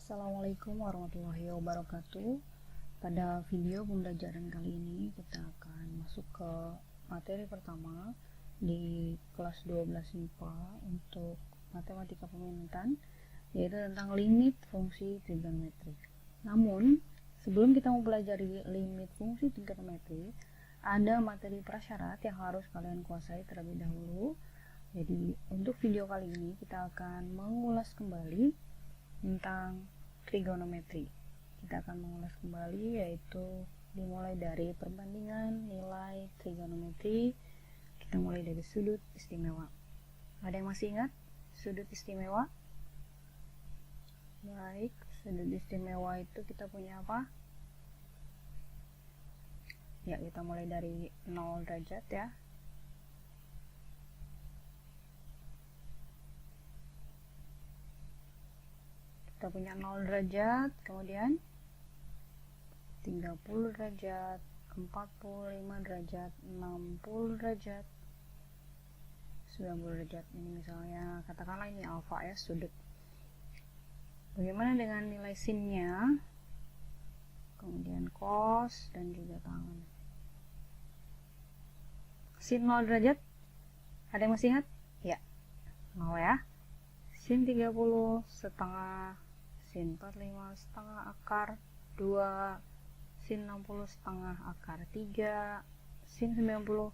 Assalamualaikum warahmatullahi wabarakatuh. Pada video pembelajaran kali ini kita akan masuk ke materi pertama di kelas 12 MIPA untuk matematika peminatan, yaitu tentang limit fungsi trigonometri. Namun sebelum kita mempelajari limit fungsi trigonometri, ada materi prasyarat yang harus kalian kuasai terlebih dahulu. Jadi untuk video kali ini kita akan mengulas kembali tentang trigonometri. Kita akan mengulas kembali, yaitu dimulai dari perbandingan nilai trigonometri. Kita mulai dari sudut istimewa. Ada yang masih ingat sudut istimewa? Baik, sudut istimewa itu kita punya apa? Ya, kita mulai dari 0 derajat ya. Kita punya 0 derajat, kemudian 30 derajat, 45 derajat, 60 derajat, 90 derajat. Ini misalnya katakanlah ini alfa ya, sudut. Bagaimana dengan nilai sinnya? Kemudian cos dan juga tangen. Sin 0 derajat, ada yang masih ingat? Ya, 0 ya. Sin 30 setengah, sin 45 setengah akar 2, sin 60 setengah akar 3, sin 90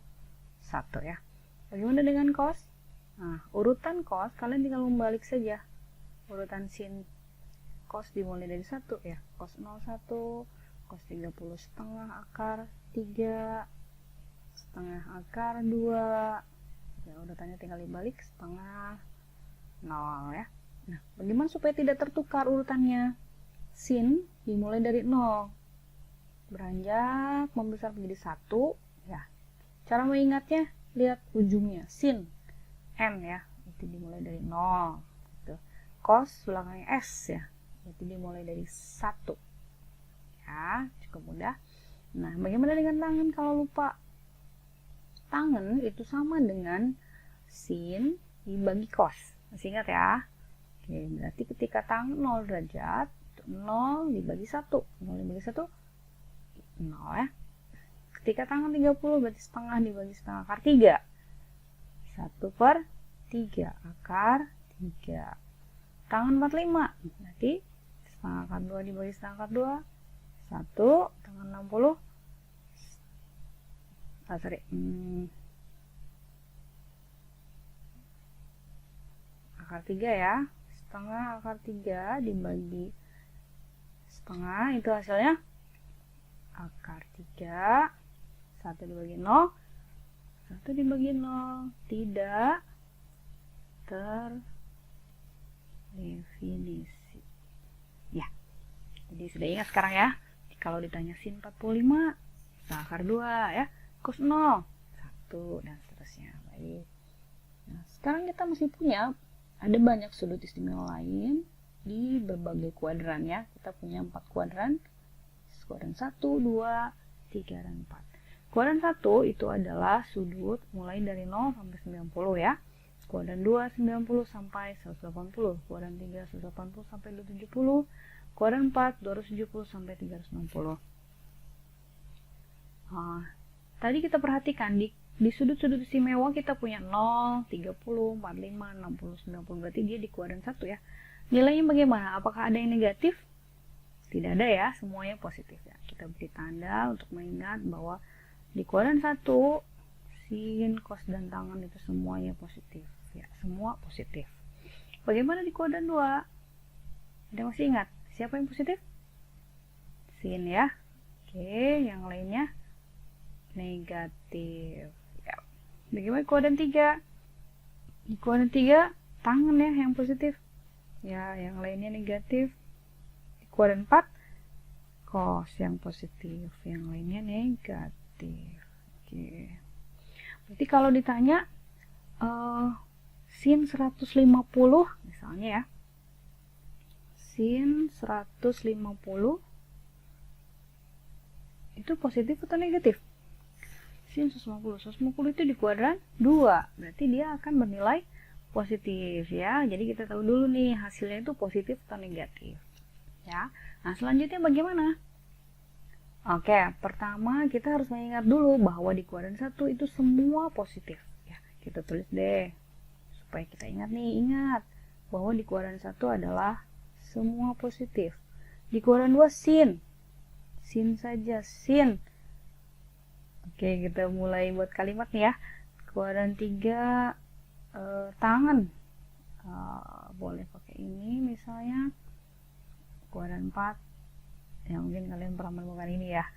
1 ya. Bagaimana dengan cos? Nah, urutan cos kalian tinggal membalik saja. Urutan sin cos dimulai dari 1 ya. Cos 01, cos 30 setengah akar 3, setengah akar 2. Ya, urutannya tinggal dibalik setengah 0 ya. Nah, bagaimana supaya tidak tertukar urutannya? Sin dimulai dari 0, beranjak membesar menjadi 1 ya. Cara mengingatnya, lihat ujungnya, sin n ya, itu dimulai dari 0 gitu. Cos belakangnya s ya, itu dimulai dari 1 ya, cukup mudah. Nah, bagaimana dengan tangen kalau lupa? Tangen itu sama dengan sin dibagi cos. Masih ingat ya? Oke, berarti ketika tangen 0 derajat, 0 dibagi 1. 0 dibagi 1, 0 ya. Ketika tangen 30, berarti setengah dibagi setengah akar 3. 1/3 akar 3. Tangen 45, berarti setengah akar 2 dibagi setengah akar 2. 1, tangen 60. Akar 3 ya. Setengah akar 3 dibagi setengah, itu hasilnya akar 3. 1 dibagi 0, 1 dibagi 0 tidak terdefinisi ya. Jadi sudah ingat sekarang ya. Kalau ditanya sin 45, akar 2 ya, cos 0 1 dan seterusnya. Baik. Nah, sekarang kita masih punya ada banyak sudut istimewa lain di berbagai kuadran ya. Kita punya 4 kuadran. Kuadran 1, 2, 3, dan 4. Kuadran 1 itu adalah sudut mulai dari 0 sampai 90 ya. Kuadran 2 90 sampai 180. Kuadran 3 180 sampai 270. Kuadran 4 270 sampai 360. Nah, tadi kita perhatikan di sudut-sudut istimewa kita punya 0, 30, 45, 60, 90. Berarti dia di kuadran 1 ya. Nilainya bagaimana? Apakah ada yang negatif? Tidak ada ya, semuanya positif ya. Kita beri tanda untuk mengingat bahwa di kuadran 1 sin, cos, dan tangen itu semuanya positif ya, semua positif. Bagaimana di kuadran 2? Ada yang masih ingat? Siapa yang positif? Sin ya. Oke, yang lainnya negatif. Ya. Bagaimana kuadran 3? Di kuadran 3 tangen ya yang positif. Ya, yang lainnya negatif. Di kuadran 4 cos yang positif, yang lainnya negatif. Oke. Berarti kalau ditanya sin 150 misalnya ya. Sin 150 itu positif atau negatif? Sin 150 itu di kuadran 2, berarti dia akan bernilai positif ya. Jadi kita tahu dulu nih hasilnya itu positif atau negatif. ya. Nah, selanjutnya bagaimana? Oke, pertama kita harus mengingat dulu bahwa di kuadran 1 itu semua positif. Ya, kita tulis deh. Supaya kita ingat nih, ingat bahwa di kuadran 1 adalah semua positif. Di kuadran 2 sin. Sin saja, sin. Oke, kita mulai buat kalimat nih ya. Kuadran 3 tangan. Boleh pakai ini misalnya. Kuadran 4, ya mungkin kalian pernah menemukan ini ya,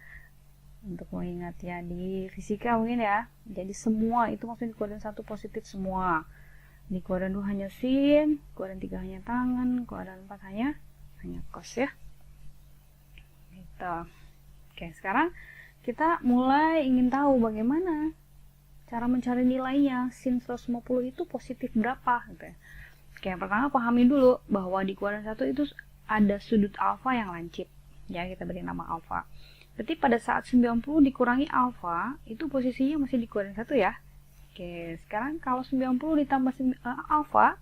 untuk mengingat ya di fisika mungkin ya. Jadi semua itu maksudnya di kuadran 1 positif semua. Di kuadran 2 hanya sin, kuadran 3 hanya tangan, kuadran 4 hanya cos ya. Gitu. Oke, sekarang kita mulai ingin tahu bagaimana cara mencari nilainya. Sin 150 itu positif berapa gitu ya. Oke, yang pertama pahami dulu bahwa di kuadran 1 itu ada sudut alfa yang lancip. Ya, kita beri nama alfa. Berarti pada saat 90 dikurangi alfa, itu posisinya masih di kuadran 1 ya. Oke, sekarang kalau 90 ditambah alfa,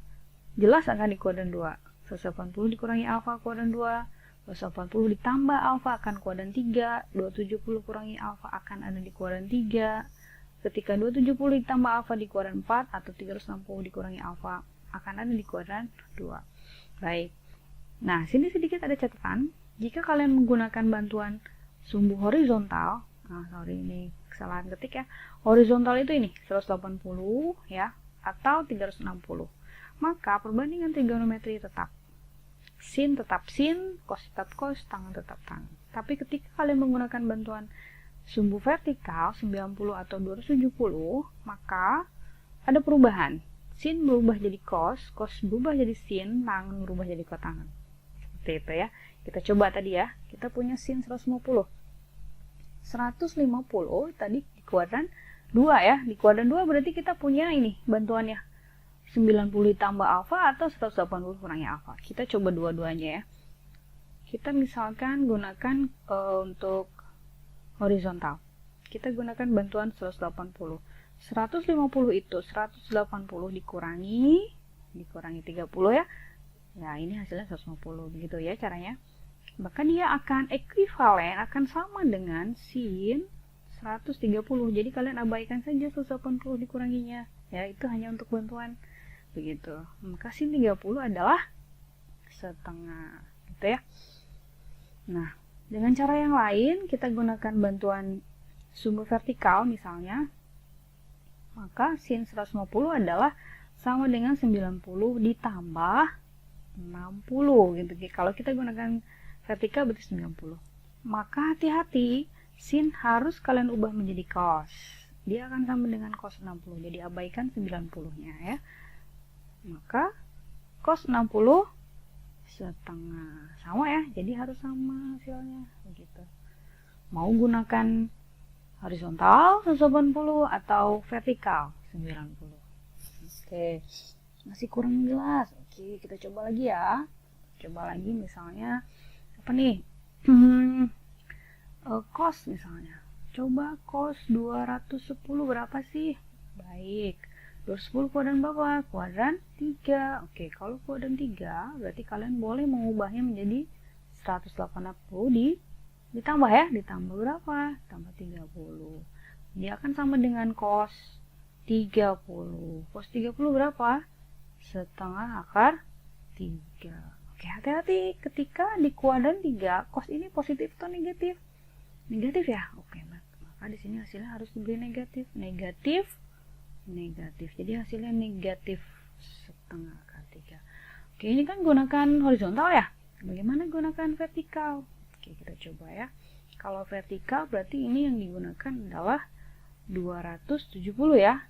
jelas akan di kuadran 2. 180 dikurangi alfa kuadran 2, 280 ditambah alfa akan kuadran 3, 270 kurangi alfa akan ada di kuadran 3. Ketika 270 ditambah alfa di kuadran 4 atau 360 dikurangi alfa akan ada di kuadran 2. Baik. Nah, sini sedikit ada catatan. Jika kalian menggunakan bantuan sumbu horizontal, ini kesalahan ketik ya. Horizontal itu ini 180 ya atau 360. Maka perbandingan trigonometri tetap. Sin tetap sin, cos tetap cos, tangan tetap tangan. Tapi ketika kalian menggunakan bantuan sumbu vertikal 90 atau 270, maka ada perubahan. Sin berubah jadi cos, cos berubah jadi sin, tangan berubah jadi kotangan. Seperti itu ya. Kita coba tadi ya, kita punya sin 150. 150 tadi di kuadran 2 ya. Di kuadran 2 berarti kita punya ini bantuannya. 90 ditambah alfa atau 180 kurangi alfa. Kita coba dua-duanya ya. Kita misalkan gunakan untuk horizontal. Kita gunakan bantuan 180. 150 itu 180 dikurangi 30 ya. Ya, ini hasilnya 150 begitu ya caranya. Maka dia akan ekuivalen, akan sama dengan sin 130. Jadi kalian abaikan saja 180 dikuranginya. Ya, itu hanya untuk bantuan. Begitu. Maka sin 30 adalah setengah. Gitu ya. Nah, dengan cara yang lain, kita gunakan bantuan sumbu vertikal misalnya. Maka sin 150 adalah sama dengan 90 ditambah 60 gitu. Kalau kita gunakan vertikal berarti 90. Maka hati-hati, sin harus kalian ubah menjadi cos. Dia akan sama dengan cos 60. Jadi abaikan 90-nya ya. Maka cos 60 setengah. Sama ya. Jadi harus sama hasilnya begitu. Mau gunakan horizontal 180 atau vertikal 90. Oke. Masih kurang jelas. Oke, kita coba lagi ya. Coba lagi misalnya apa nih? Cos misalnya. Coba cos 210 berapa sih? Baik. 210 kuadran berapa? Kuadran 3. Oke, kalau kuadran 3 berarti kalian boleh mengubahnya menjadi 180 ditambah ya. Ditambah berapa? Tambah 30. Dia akan sama dengan cos 30. Cos 30 berapa? Setengah akar 3. Oke, hati-hati ketika di kuadran 3, cos ini positif atau negatif? Negatif ya? Oke, maka di sini hasilnya harus diberi negatif. Negatif. Jadi hasilnya negatif setengah akar 3. Oke, ini kan gunakan horizontal ya. Bagaimana gunakan vertikal? Oke, kita coba ya. Kalau vertikal berarti ini yang digunakan adalah 270 ya.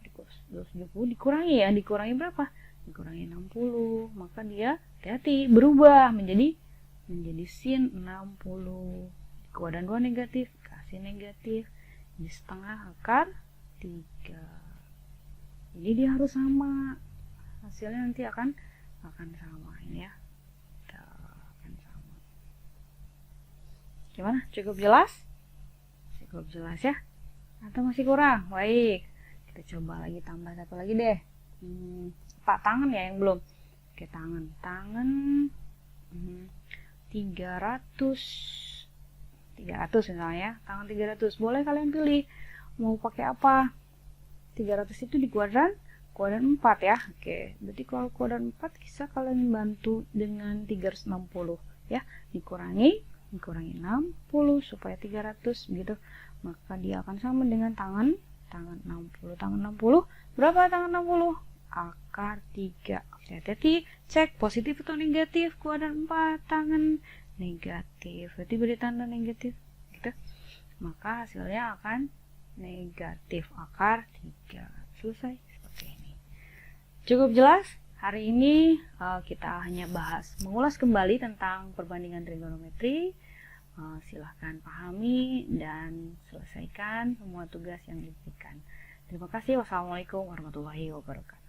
270 dikurangi ya. Dikurangi berapa? Dikurangi 60. Maka dia hati-hati berubah menjadi sin 60. Di kuadran 2 negatif, kasih negatif di setengah akar 3. Jadi dia harus sama. Hasilnya nanti akan sama ini ya. Akan sama. Gimana? Cukup jelas? Cukup jelas ya? Atau masih kurang? Baik. Kita coba lagi tambah satu lagi deh. Pak tangan ya yang belum. Oke, tangan 3 300 misalnya, tangan 300. Boleh kalian pilih mau pakai apa. 300 itu di kuadran 4 ya. Oke, berarti kalau kuadran 4 bisa kalian bantu dengan 360 ya. Dikurangi 60 supaya 300 gitu. Maka dia akan sama dengan tangan 60. Tangan 60 berapa tangan 60? Akar 3. Hati-hati, cek positif atau negatif. Kuadran 4 tangan negatif. Berarti beri tanda negatif gitu. Maka hasilnya akan negatif akar 3. Selesai seperti ini. Cukup jelas? Hari ini kita hanya mengulas kembali tentang perbandingan trigonometri. Silahkan pahami dan selesaikan semua tugas yang diberikan. Terima kasih. Wassalamualaikum warahmatullahi wabarakatuh.